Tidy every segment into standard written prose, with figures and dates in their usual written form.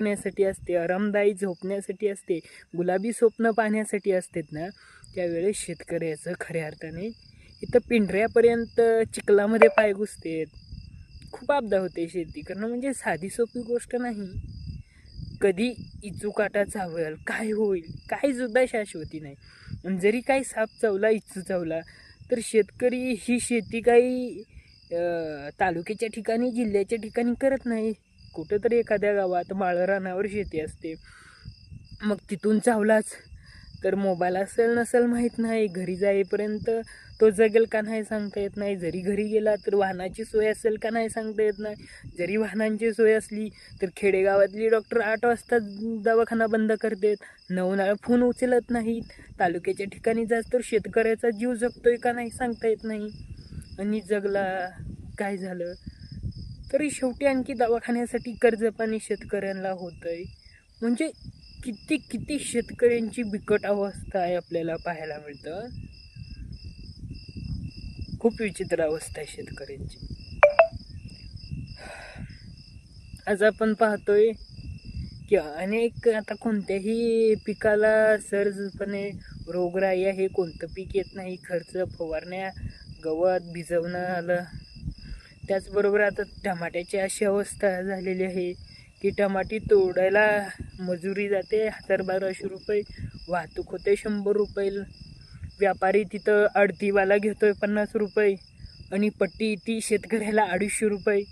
टिकण्यासाठी असते, आरामदायी झोपण्यासाठी असते, गुलाबी स्वप्न पाहण्यासाठी असतात ना, त्यावेळेस शेतकऱ्याचं खऱ्या अर्थाने इथं पिंढऱ्यापर्यंत चिखलामध्ये पाय घुसतेत. खूप आपदा होते शेती करणं म्हणजे साधी सोपी गोष्ट नाही. कधी इचूकाटा चावेल, काय होईल, काही सुद्धा शाश्वती नाही. आणि जरी काही साप चावला, इचू चावला, तर शेतकरी ही शेती काही तालुक्याच्या ठिकाणी, जिल्ह्याच्या ठिकाणी करत नाही. कुठंतरी एखाद्या गावात माळरानावर शेती असते. मग तिथून चावलाच तर मोबाईल असेल नसेल माहीत नाही, घरी जाईपर्यंत तो जगेल का नाही सांगता येत नाही. जरी घरी गेला तर वाहनाची सोय असेल का नाही सांगता येत नाही. जरी वाहनांची सोय असली तर खेडेगावातली डॉक्टर 8 वाजता दवाखाना बंद करतात, 9 फोन उचलत नाहीत. तालुक्याच्या ठिकाणी जास्त तर शेतकऱ्याचा जीव जगतोय का नाही सांगता येत नाही. आणि जगला काय झालं तरी शेवटी आणखी दवाखान्यासाठी कर्जपाणी शेतकऱ्यांना होतंय. म्हणजे किती किती शेतकऱ्यांची बिकट अवस्था आहे आपल्याला पाहायला मिळतं. खूप विचित्र अवस्था आहे शेतकऱ्यांची. आज आपण पाहतोय की अनेक आता कोणत्याही पिकाला सहजपणे रोगराई आहे, कोणतं पीक येत नाही, खर्च फवारण्या, गवत भिजवणं आलं. त्याचबरोबर आता टमाट्याची अशी अवस्था झालेली आहे की टमाटी तोडायला मजुरी जाते 1000-1200 रुपये, वाहतूक होते 100 रुपये, व्यापारी तिथं आडतीवाला घेतोय 50 रुपये आणि पट्टी ती शेतकऱ्याला 250 रुपये.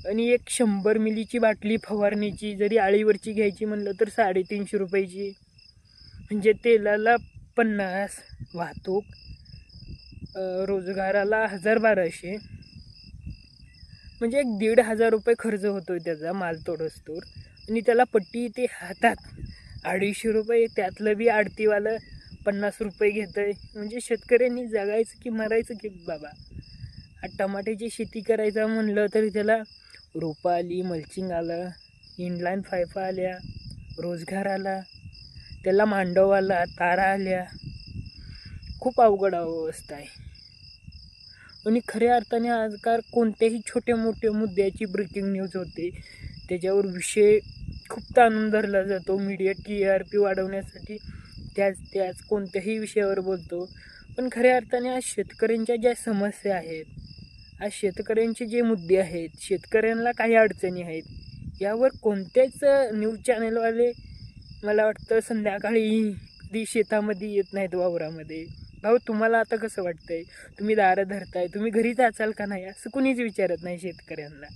आणि एक 100 मिलीची बाटली फवारणीची जरी आळीवरची घ्यायची म्हणलं तर 350 रुपयाची. म्हणजे तेलाला 50, वाहतूक, रोजगाराला 1000-1200, म्हणजे एक 1500 रुपये खर्च होतोय त्याचा माल तोडस्तोर. आणि त्याला पट्टी ते हातात 250 रुपये, त्यातलं बी आडतीवालं 50 रुपये घेतंय. म्हणजे शेतकऱ्यांनी जगायचं की मरायचं की बाबा. टमाट्याची शेती करायचं म्हणलं तरी त्याला रोपं आली, मल्चिंग आलं, इनलाईन पाईपा आल्या, रोजगार आला, त्याला मांडव आला, तारा आल्या. खूप अवघड अवस्था आहे. आणि खऱ्या अर्थाने आजकाल कोणत्याही छोट्या मोठ्या मुद्द्याची ब्रेकिंग न्यूज होते, त्याच्यावर विषय खूप ताणून धरला जातो. मीडिया TRP वाढवण्यासाठी त्याच कोणत्याही विषयावर बोलतो. पण खऱ्या अर्थाने आज शेतकऱ्यांच्या ज्या समस्या आहेत, आज शेतकऱ्यांचे जे मुद्दे आहेत, शेतकऱ्यांना काही अडचणी आहेत, यावर कोणतेच न्यूज चॅनलवाले मला वाटतं संध्याकाळी कधी शेतामध्ये येत नाहीत, वावरामध्ये. भाऊ तुम्हाला आता कसं वाटतंय? तुम्ही दारं धरताय, तुम्ही घरीच असाल का नाही, असं कुणीच विचारत नाही शेतकऱ्यांना.